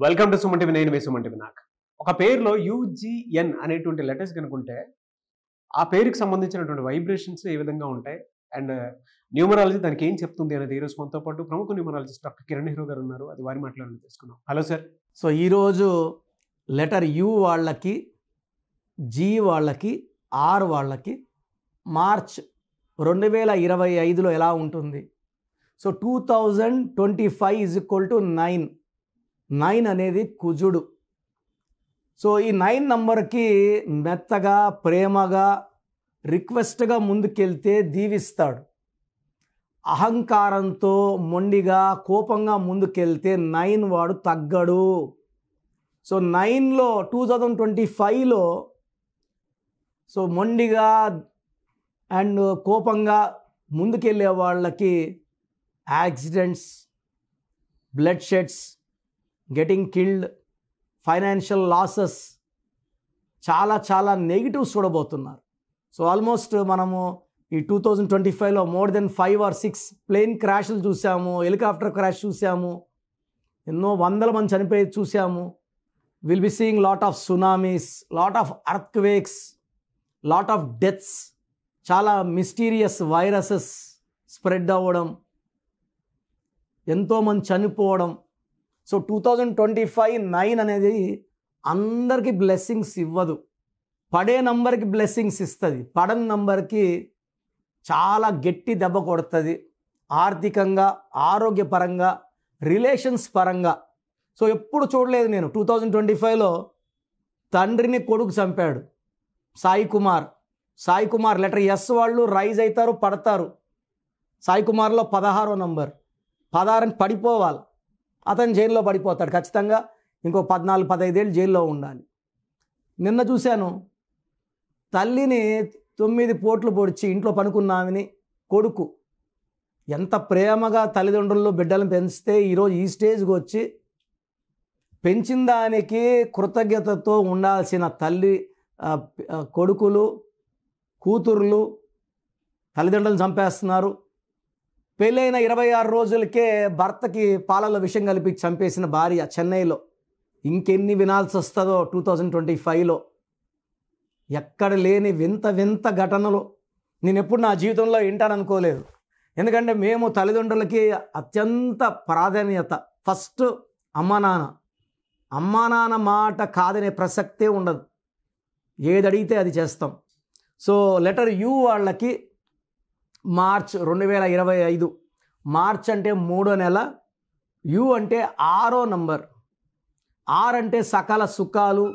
Welcome to Suman TV. నేను మీ Suman TV. నాకు ఒక పేరులో యూజిఎన్ అనేటువంటి లెటర్స్ కనుకుంటే ఆ పేరుకి సంబంధించినటువంటి వైబ్రేషన్స్ ఏ విధంగా ఉంటాయి అండ్ న్యూమరాలజీ దానికి ఏం చెప్తుంది అనేది ఈరోజు మనతో పాటు ప్రముఖ న్యూమరాలజిస్ట్ డాక్టర్ కిరణ్ హీరో గారు ఉన్నారు. అది వారి మాట్లాడాలని తెలుసుకున్నాం. Hello sir. సో ఈరోజు లెటర్ యు వాళ్ళకి, జీ వాళ్ళకి, ఆర్ వాళ్ళకి మార్చ్ 2025లో ఎలా ఉంటుంది? సో 2025 = 9. 9 అనేది కుజుడు. సో ఈ 9 నంబర్కి మెత్తగా, ప్రేమగా, రిక్వెస్ట్గా ముందుకెళ్తే దీవిస్తాడు. అహంకారంతో, మొండిగా, కోపంగా ముందుకెళ్తే 9 వాడు తగ్గడు. సో 9లో 2025లో సో మొండిగా అండ్ కోపంగా ముందుకెళ్ళే వాళ్ళకి accidents, blood sheds, getting killed, financial losses, చాలా నెగిటివ్స్ చూడబోతున్నారు. సో ఆల్మోస్ట్ మనము ఈ 2025లో మోర్ దెన్ 5 or 6 ప్లేన్ క్రాష్లు చూసాము, హెలికాప్టర్ క్రాష్ చూసాము, ఎన్నో వందల మంది చనిపోయి చూసాము. Will be seeing lot of tsunamis, lot of earthquakes, lot of deaths, చాలా మిస్టీరియస్ వైరసెస్ స్ప్రెడ్ అవ్వడం, ఎంతోమంది చనిపోవడం. సో 2025 9 అనేది అందరికీ బ్లెస్సింగ్స్ ఇవ్వదు. పడే నంబర్కి బ్లెస్సింగ్స్ ఇస్తుంది, పడని నంబర్కి చాలా గట్టి దెబ్బ కొడుతుంది. ఆర్థికంగా, ఆరోగ్యపరంగా, రిలేషన్స్ పరంగా. సో ఎప్పుడు చూడలేదు నేను 2025లో తండ్రిని కొడుకు చంపాడు సాయి కుమార్. లెటర్ ఎస్ వాళ్ళు రైజ్ అవుతారు, పడతారు. సాయి కుమార్లో 16వ నంబర్, 16 పడిపోవాలి, అతను జైల్లో పడిపోతాడు ఖచ్చితంగా. ఇంకో 14-15 ఏళ్ళు జైల్లో ఉండాలి. నిన్న చూశాను, తల్లిని 9 పోట్లు పొడిచి ఇంట్లో పనుకున్నామని కొడుకు ఎంత ప్రేమగా తల్లిదండ్రుల్లో బిడ్డలను పెంచితే ఈరోజు ఈ స్టేజ్కి వచ్చి పెంచిన దానికి కృతజ్ఞతతో ఉండాల్సిన తల్లి, కొడుకులు, కూతుర్లు తల్లిదండ్రులను చంపేస్తున్నారు. పెళ్ళైన 26 రోజులకే భర్తకి పాలలో విషం కలిపి చంపేసిన భార్య చెన్నైలో. ఇంకెన్ని వినాల్సి వస్తుందో 2025లో. ఎక్కడ లేని వింత ఘటనలు నేను ఎప్పుడు నా జీవితంలో వింటాననుకోలేదు. ఎందుకంటే మేము తల్లిదండ్రులకి అత్యంత ప్రాధాన్యత. ఫస్ట్ అమ్మా నాన్న మాట కాదనే ప్రసక్తే ఉండదు. ఏది అడిగితే అది చేస్తాం. సో లెటర్ యు వాళ్ళకి మార్చ్ 2025. మార్చ్ అంటే 3వ నెల, యు అంటే 6వ నంబర్. ఆర్ అంటే సకల సుఖాలు,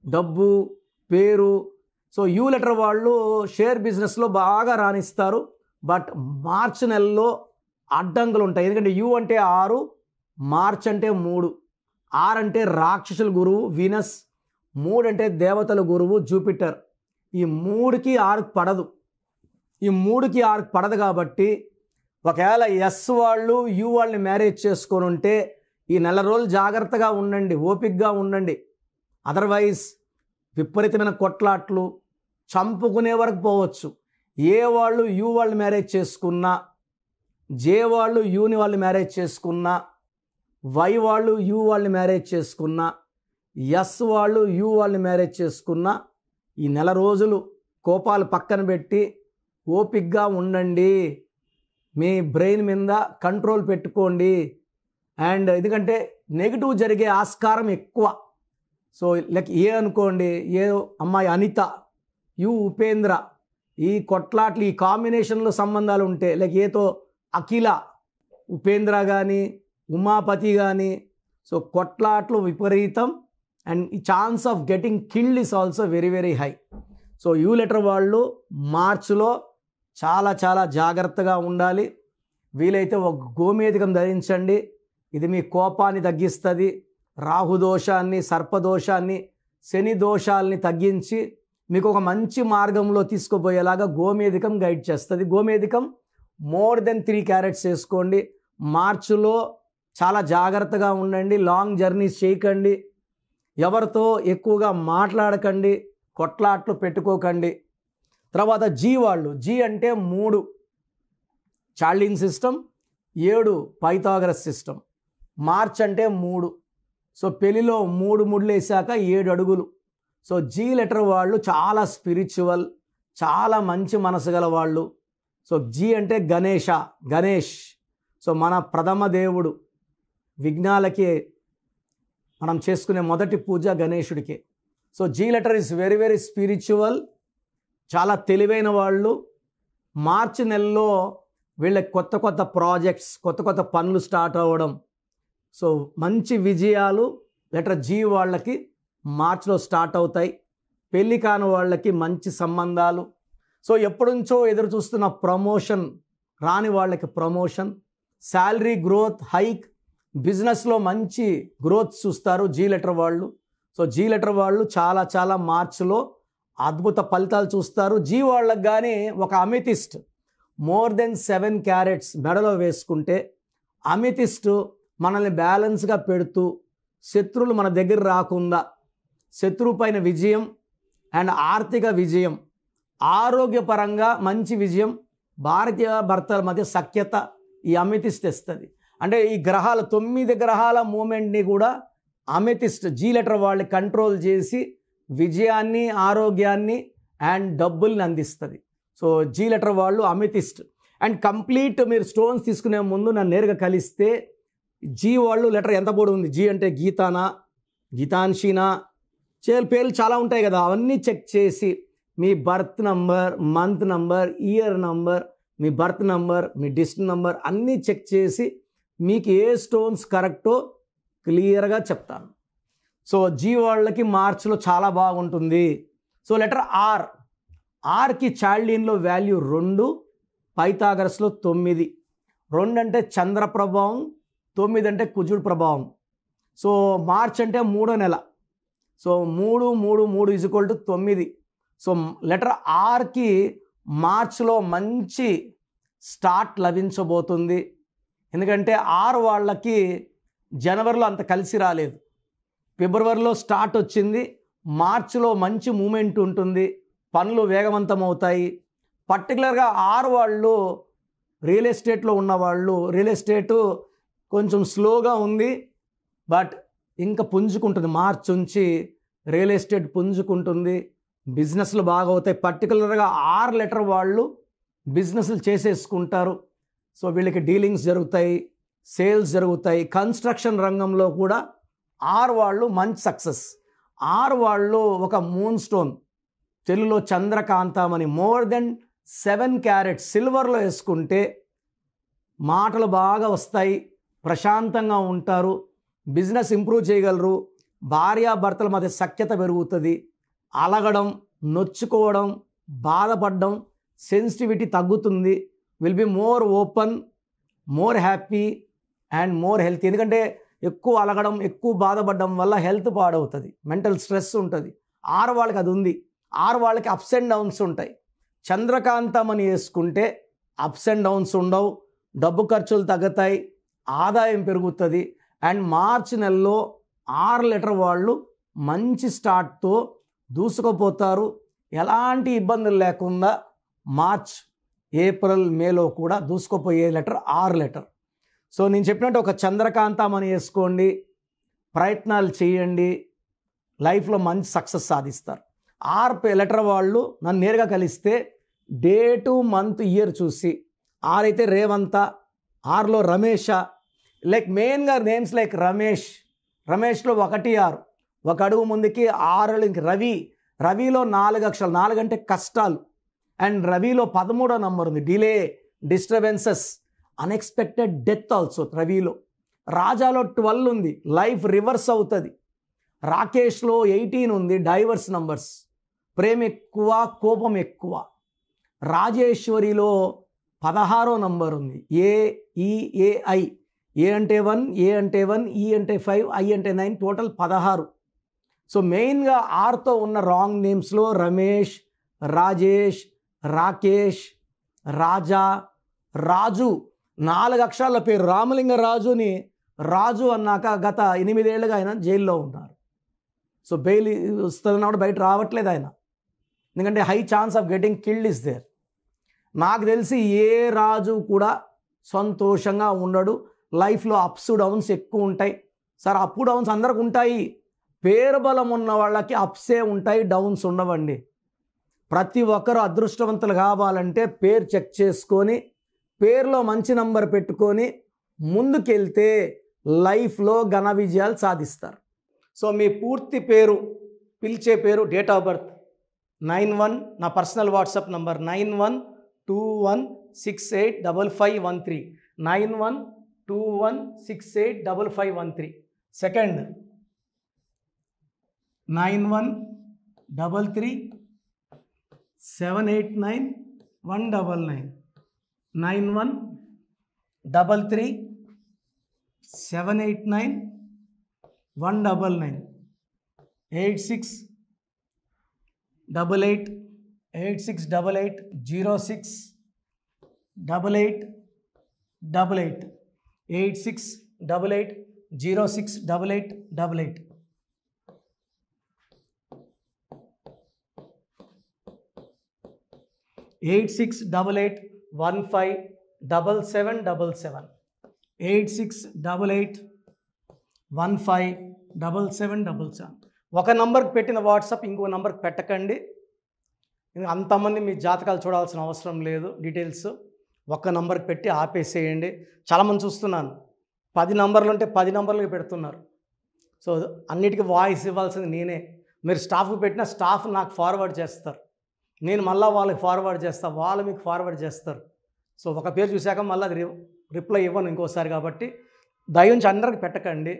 డబ్బు, పేరు. సో యు లెటర్ వాళ్ళు షేర్ బిజినెస్లో బాగా రాణిస్తారు. బట్ మార్చ్ నెలలో అడ్డంకులు ఉంటాయి. ఎందుకంటే యు అంటే 6, మార్చ్ అంటే 3. ఆర్ అంటే రాక్షసుల గురువు వీనస్, 3 అంటే దేవతల గురువు జూపిటర్. ఈ 3కి 6 పడదు. ఈ 3కి 6 పడదు కాబట్టి ఒకవేళ ఎస్ వాళ్ళు యు వాళ్ళని మ్యారేజ్ చేసుకొని ఉంటే ఈ నెల రోజులు జాగ్రత్తగా ఉండండి, ఓపికగా ఉండండి. అదర్వైజ్ విపరీతమైన కొట్లాట్లు, చంపుకునే వరకు పోవచ్చు. ఏ వాళ్ళు యు వాళ్ళు మ్యారేజ్ చేసుకున్నా, జే వాళ్ళు యూని వాళ్ళు మ్యారేజ్ చేసుకున్నా, వై వాళ్ళు యు వాళ్ళని మ్యారేజ్ చేసుకున్నా, ఎస్ వాళ్ళు యు వాళ్ళని మ్యారేజ్ చేసుకున్నా ఈ నెల రోజులు కోపాలు పక్కన పెట్టి ఓపికగా ఉండండి. మీ బ్రెయిన్ మీద కంట్రోల్ పెట్టుకోండి. అండ్ ఎందుకంటే నెగిటివ్ జరిగే ఆస్కారం ఎక్కువ. సో లైక్ ఏ అనుకోండి, ఏ అమ్మాయి అనిత, యు ఉపేంద్ర, ఈ కొట్లాట్లు, ఈ కాంబినేషన్లో సంబంధాలు ఉంటే లైక్ ఏతో అఖిల, ఉపేంద్ర కానీ, ఉమాపతి కానీ, సో కొట్లాట్లు విపరీతం. అండ్ ఈ chance of getting killed is also very high. So you letter వాళ్ళు మార్చ్లో చాలా జాగ్రత్తగా ఉండాలి. వీలైతే ఒక గోమేధికం ధరించండి. ఇది మీ కోపాన్ని తగ్గిస్తుంది. రాహుదోషాన్ని, సర్పదోషాన్ని, శని దోషాలని తగ్గించి మీకు ఒక మంచి మార్గంలో తీసుకుపోయేలాగా గోమేధికం గైడ్ చేస్తుంది. గోమేధికం మోర్ దెన్ 3 క్యారెట్స్ వేసుకోండి. మార్చిలో చాలా జాగ్రత్తగా ఉండండి. లాంగ్ జర్నీస్ చేయకండి. ఎవరితో ఎక్కువగా మాట్లాడకండి. కొట్లాట్లు పెట్టుకోకండి. తర్వాత జీ వాళ్ళు, జీ అంటే 3 చార్లింగ్ సిస్టమ్, 7 పైథాగరస్ సిస్టమ్. మార్చ్ అంటే 3. సో పెళ్లిలో 3 ముడులు వేసాక 7 అడుగులు. సో జీ లెటర్ వాళ్ళు చాలా స్పిరిచువల్, చాలా మంచి మనసు గల వాళ్ళు. సో జీ అంటే గణేష్. సో మన ప్రథమ దేవుడు. విఘ్నాలకి మనం చేసుకునే మొదటి పూజ గణేశుడికే. So G letter is very very spiritual, చాలా తెలివైన వాళ్ళు. మార్చి నెలలో వీళ్ళకి కొత్త కొత్త ప్రాజెక్ట్స్, కొత్త కొత్త పనులు స్టార్ట్ అవ్వడం. సో మంచి విజయాలు లెటర్ జీ వాళ్ళకి మార్చిలో స్టార్ట్ అవుతాయి. పెళ్లి కాని వాళ్ళకి మంచి సంబంధాలు. సో ఎప్పటి నుంచో ఎదురు చూస్తున్న ప్రమోషన్ రాని వాళ్ళకి ప్రమోషన్, శాలరీ గ్రోత్, హైక్, బిజినెస్లో మంచి గ్రోత్ చూస్తారు జీ లెటర్ వాళ్ళు. సో జీ లెటర్ వాళ్ళు చాలా చాలా మార్చిలో అద్భుత ఫలితాలు చూస్తారు. జీ వాళ్ళకి కానీ ఒక అమితిస్ట్ మోర్ దెన్ 7 క్యారెట్స్ మెడలో వేసుకుంటే, అమితిస్ట్ మనల్ని బ్యాలెన్స్గా పెడుతూ శత్రువులు మన దగ్గర రాకుండా, శత్రువు పైన విజయం అండ్ ఆర్థిక విజయం, ఆరోగ్యపరంగా మంచి విజయం, భార్య భర్తల మధ్య సఖ్యత ఈ అమితిస్ట్ ఇస్తుంది. అంటే ఈ గ్రహాల 9 గ్రహాల మూమెంట్ని కూడా అమితిస్ట్ జీ లెటర్ వాళ్ళు కంట్రోల్ చేసి విజయాన్ని, ఆరోగ్యాన్ని అండ్ డబ్బుల్ని అందిస్తుంది. సో జీ లెటర్ వాళ్ళు అమితిస్ట్. అండ్ కంప్లీట్ మీరు స్టోన్స్ తీసుకునే ముందు నన్ను నేరుగా కలిస్తే జీ వాళ్ళు లెటర్ ఎంత పొడి ఉంది, జీ అంటే గీతానా, గీతాంశీనా, పేర్లు చాలా ఉంటాయి కదా, అవన్నీ చెక్ చేసి మీ birth number, month number, year number, మీ బర్త్ నంబర్, మీ డిస్ట్రిక్ట్ నంబర్ అన్నీ చెక్ చేసి మీకు ఏ స్టోన్స్ కరెక్టో క్లియర్గా చెప్తాను. సో జీ వాళ్ళకి మార్చిలో చాలా బాగుంటుంది. సో లెటర్ ఆర్కి చాల్డీన్లో వాల్యూ 2, పైథాగరస్లో 9. 2 అంటే చంద్ర ప్రభావం, 9 అంటే కుజుడు ప్రభావం. సో మార్చ్ అంటే 3వ నెల. సో 3 = 9. సో లెటర్ ఆర్కి మార్చ్లో మంచి స్టార్ట్ లభించబోతుంది. ఎందుకంటే ఆర్ వాళ్ళకి జనవరిలో అంత కలిసి రాలేదు, ఫిబ్రవరిలో స్టార్ట్ వచ్చింది, మార్చిలో మంచి మూమెంట్ ఉంటుంది, పనులు వేగవంతం అవుతాయి. పర్టికులర్గా ఆర్ వాళ్ళు రియల్ ఎస్టేట్లో ఉన్నవాళ్ళు, రియల్ ఎస్టేటు కొంచెం స్లోగా ఉంది బట్ ఇంకా పుంజుకుంటుంది. మార్చ్ నుంచి రియల్ ఎస్టేట్ పుంజుకుంటుంది, బిజినెస్లు బాగా అవుతాయి. పర్టికులర్గా ఆర్ లెటర్ వాళ్ళు బిజినెస్లు చేసేసుకుంటారు. సో వీళ్ళకి డీలింగ్స్ జరుగుతాయి, సేల్స్ జరుగుతాయి. కన్స్ట్రక్షన్ రంగంలో కూడా ఆర్ వాళ్ళు మంచి సక్సెస్. ఆర్ వాళ్ళు ఒక మూన్ స్టోన్, తెలుగులో చంద్రకాంతమని, మోర్ దెన్ 7 క్యారెట్స్ సిల్వర్లో వేసుకుంటే మాటలు బాగా వస్తాయి, ప్రశాంతంగా ఉంటారు, బిజినెస్ ఇంప్రూవ్ చేయగలరు, భార్యాభర్తల మధ్య సఖ్యత పెరుగుతుంది, అలగడం, నొచ్చుకోవడం, బాధపడడం, సెన్సిటివిటీ తగ్గుతుంది, will be more open, more happy and more healthy. ఎందుకంటే ఎక్కువ అలగడం, ఎక్కువ బాధపడడం వల్ల హెల్త్ పాడవుతుంది, మెంటల్ స్ట్రెస్ ఉంటుంది. ఆరు వాళ్ళకి అది ఉంది. ఆరు వాళ్ళకి అప్స్ అండ్ డౌన్స్ ఉంటాయి. చంద్రకాంతమని వేసుకుంటే అప్స్ అండ్ డౌన్స్ ఉండవు, డబ్బు ఖర్చులు తగ్గుతాయి, ఆదాయం పెరుగుతుంది. అండ్ మార్చి నెలలో 6 లెటర్ వాళ్ళు మంచి స్టార్ట్తో దూసుకుపోతారు. ఎలాంటి ఇబ్బందులు లేకుండా మార్చ్, ఏప్రిల్, మేలో కూడా దూసుకుపోయే లెటర్ 6 లెటర్. సో నేను చెప్పినట్టు ఒక చంద్రకాంతమని వేసుకోండి, ప్రయత్నాలు చేయండి, లైఫ్లో మంచి సక్సెస్ సాధిస్తారు. 6 లెటర్ వాళ్ళు నన్ను నేరుగా కలిస్తే డేటు, మంత్, ఇయర్ చూసి, 6 అయితే రేవంత, 6లో రమేష, లైక్ మెయిన్గా నేమ్స్ లైక్ రమేష్లో 1, 6, ఒక అడుగు ముందుకి 6 రవి, రవిలో 4 అక్షరాలు, 4 అంటే కష్టాలు. అండ్ రవిలో 13వ నంబర్ ఉంది, delay, disturbances, unexpected death also. రవిలో రాజాలో 12 ఉంది, లైఫ్ రివర్స్ అవుతుంది. రాకేష్లో 18 ఉంది, డైవర్స్ నంబర్స్, ప్రేమ ఎక్కువ, కోపం ఎక్కువ. రాజేశ్వరిలో 16వ నంబర్ ఉంది, ఏఈఏఐ. ఏ అంటే 1, ఏ అంటే 1, ఈ అంటే 5, ఐ అంటే 9, టోటల్ 16. సో మెయిన్గా 6తో ఉన్న రాంగ్ నేమ్స్లో రమేష్, రాజేష్, రాకేష్, రాజా, రాజు, 4 అక్షరాల పేరు. రామలింగ రాజుని రాజు అన్నాక గత 8 ఏళ్ళుగా ఆయన జైల్లో ఉన్నారు. సో బెయిల్ వస్తున్నప్పుడు బయట రావట్లేదు ఆయన, ఎందుకంటే high chance of getting killed is there. నాకు తెలిసి ఏ రాజు కూడా సంతోషంగా ఉండడు, లైఫ్లో అప్స్ డౌన్స్ ఎక్కువ ఉంటాయి, సార్ అప్ డౌన్స్ అందరికి ఉంటాయి. పేరు బలం ఉన్న వాళ్ళకి అప్సే ఉంటాయి, డౌన్స్ ఉండవండి. ప్రతి ఒక్కరు అదృష్టవంతులు కావాలంటే పేరు చెక్ చేసుకొని పేరులో మంచి నంబర్ పెట్టుకొని ముందుకెళ్తే లైఫ్లో ఘన విజయాలు సాధిస్తారు. సో మీ పూర్తి పేరు, పిలిచే పేరు, డేట్ ఆఫ్ బర్త్ 91, నా personal WhatsApp number 9121685513, 9121685513. Second 9133789199, 9133789199, 868886880688, 8688068888. Eight six double eight 157777, 8688157777. ఒక నంబర్కి పెట్టిన వాట్సాప్ ఇంకో నంబర్కి పెట్టకండి. అంతమంది మీ జాతకాలు చూడాల్సిన అవసరం లేదు. డీటెయిల్స్ ఒక్క నంబర్కి పెట్టి ఆపేసేయండి. చాలామంది చూస్తున్నాను 10 నంబర్లు ఉంటే 10 నంబర్లకి పెడుతున్నారు. సో అన్నిటికీ వాయిస్ ఇవ్వాల్సింది నేనే. మీరు స్టాఫ్కి పెట్టిన స్టాఫ్ నాకు ఫార్వర్డ్ చేస్తారు, నేను మళ్ళీ వాళ్ళకి ఫార్వర్డ్ చేస్తాను, వాళ్ళు మీకు ఫార్వర్డ్ చేస్తారు. సో ఒక పేరు చూశాక మళ్ళీ అది రిప్లై ఇవ్వను ఇంకోసారి. కాబట్టి దయించి అందరికి పెట్టకండి.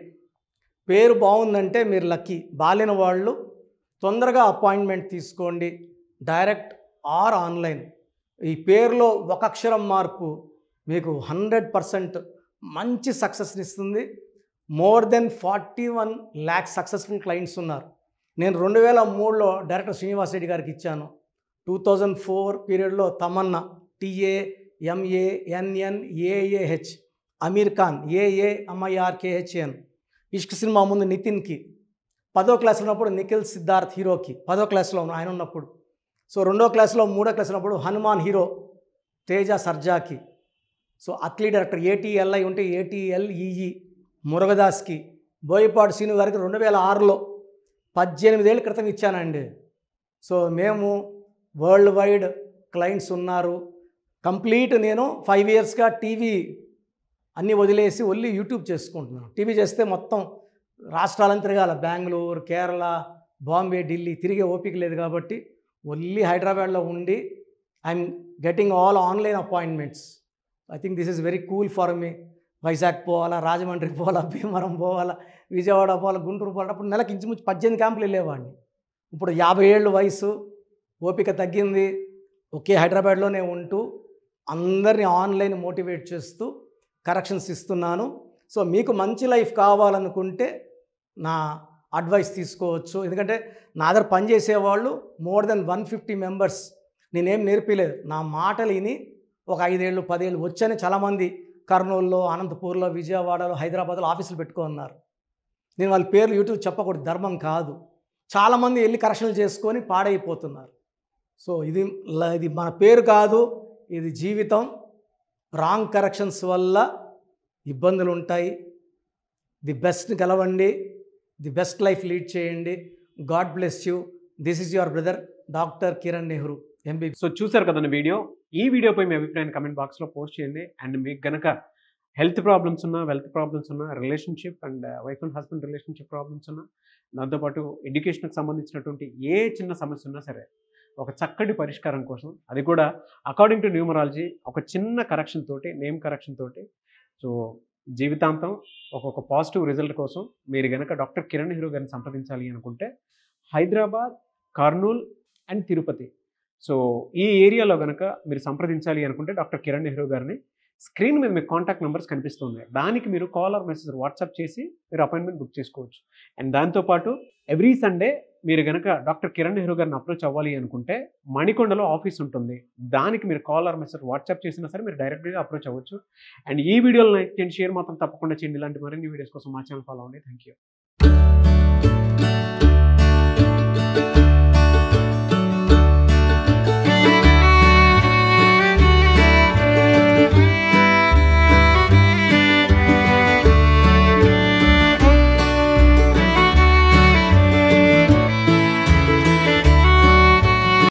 పేరు బాగుందంటే మీరు లక్కీ. బాలేని వాళ్ళు తొందరగా అపాయింట్మెంట్ తీసుకోండి, డైరెక్ట్ ఆర్ ఆన్లైన్. ఈ పేరులో ఒక అక్షరం మార్పు మీకు 100% మంచి సక్సెస్ని ఇస్తుంది. More than 41 lakhs successful clients ఉన్నారు. నేను 2003లో డైరెక్టర్ శ్రీనివాస్ రెడ్డి గారికి ఇచ్చాను. 2004 పీరియడ్లో తమన్నా, TAMANNAAH, అమీర్ ఖాన్, AAMIRKHN, ఇష్క్ సినిమా ముందు నితిన్కి, 10వ క్లాస్ ఉన్నప్పుడు నిఖిల్ సిద్ధార్థ్ హీరోకి, 10వ క్లాస్లో ఆయన ఉన్నప్పుడు. సో 2వ క్లాస్లో 3వ క్లాస్ ఉన్నప్పుడు హనుమాన్ హీరో తేజ సర్జాకి. సో అథ్లీట్ డైరెక్టర్ ATLI ఉంటే ATLEE మురుగదాస్కి, బోయపాడు సీను గారికి 2006లో 18 ఏళ్ళ క్రితం ఇచ్చానండి. సో మేము వరల్డ్ వైడ్ క్లయింట్స్ ఉన్నారు. కంప్లీట్ నేను 5 yearsగా టీవీ అన్నీ వదిలేసి ఓన్లీ యూట్యూబ్ చేసుకుంటున్నాను. టీవీ చేస్తే మొత్తం రాష్ట్రాలను తిరగాల, బెంగళూరు, కేరళ, బాంబే, ఢిల్లీ తిరిగే ఓపిక లేదు. కాబట్టి ఓన్లీ హైదరాబాద్లో ఉండి I'm getting all online appointments. I think this is very cool for me. Vizag పోవాలా, రాజమండ్రి పోవాలా, భీమవరం పోవాలా, విజయవాడ పోవాలా, గుంటూరు పోవాలా. అప్పుడు నెలకి ఇంచుమించు 18 క్యాంపులు వెళ్ళేవాడిని. ఇప్పుడు 50 ఏళ్ళు వయసు, ఓపిక తగ్గింది. ఒకే హైదరాబాద్లోనే ఉంటూ అందరినీ ఆన్లైన్ మోటివేట్ చేస్తూ కరెక్షన్స్ ఇస్తున్నాను. సో మీకు మంచి లైఫ్ కావాలనుకుంటే నా అడ్వైస్ తీసుకోవచ్చు. ఎందుకంటే నా దగ్గర పనిచేసేవాళ్ళు మోర్ దెన్ 150 మెంబర్స్. నేనేం నేర్పిలేదు, నా మాటలు విని ఒక 5 ఏళ్ళు 10 ఏళ్ళు వచ్చని చాలామంది కర్నూలులో, అనంతపూర్లో, విజయవాడలో, హైదరాబాద్లో ఆఫీసులు పెట్టుకున్నారు. నేను వాళ్ళ పేర్లు యూట్యూబ్ చెప్పకూడదు, ధర్మం కాదు. చాలామంది వెళ్ళి కరెక్షన్లు చేసుకొని పాడైపోతున్నారు. సో ఇది మన పేరు కాదు, ఇది జీవితం. రాంగ్ కరెక్షన్స్ వల్ల ఇబ్బందులు ఉంటాయి. ది బెస్ట్ గెలవండి, ది బెస్ట్ లైఫ్ లీడ్ చేయండి. God bless you. This is your brother doctor Kiran Nehru, MBB. So చూసారు కదండి వీడియో. ఈ వీడియోపై మీ అభిప్రాయాన్ని కమెంట్ బాక్స్లో పోస్ట్ చేయండి. అండ్ మీకు గనక హెల్త్ ప్రాబ్లమ్స్ ఉన్నా, వెల్త్ ప్రాబ్లమ్స్ ఉన్నా, relationship and wife and husband relationship problems ఉన్నా, దాంతోపాటు ఎడ్యుకేషన్కి సంబంధించినటువంటి ఏ చిన్న సమస్య ఉన్నా సరే, ఒక చక్కటి పరిష్కారం కోసం, అది కూడా అకార్డింగ్ టు న్యూమరాలజీ, ఒక చిన్న కరెక్షన్ తోటి, నేమ్ కరెక్షన్ తోటి, సో జీవితాంతం ఒక్కొక్క పాజిటివ్ రిజల్ట్ కోసం మీరు కనుక డాక్టర్ కిరణ్ నెహ్రూ గారిని సంప్రదించాలి అనుకుంటే హైదరాబాద్, కర్నూల్ అండ్ తిరుపతి, సో ఈ ఏరియాలో కనుక మీరు సంప్రదించాలి అనుకుంటే డాక్టర్ కిరణ్ నెహ్రూ గారిని స్క్రీన్ మీద మీకు కాంటాక్ట్ నెంబర్స్ కనిపిస్తున్నాయి. దానికి మీరు కాల్ ఆర్ మెసేజ్ వాట్సాప్ చేసి మీరు అపాయింట్మెంట్ బుక్ చేసుకోవచ్చు. అండ్ దాంతోపాటు ఎవ్రీ సండే మీరు కనుక డాక్టర్ కిరణ్ నెహ్రూ గారిని అప్రోచ్ అవ్వాలి అనుకుంటే మణికొండలో ఆఫీస్ ఉంటుంది. దానికి మీరు కాల్ ఆర్ మెసేజ్ వాట్సాప్ చేసినా సరే మీరు డైరెక్ట్గా అప్రోచ్ అవ్వచ్చు. అండ్ ఈ వీడియోలో లైక్ చేయండి, షేర్ మాత్రం తప్పకుండా చేయండి. ఇలాంటి మరిన్ని వీడియోస్ కోసం మా ఛానల్ ఫాలో అవ్వండి. Thank you.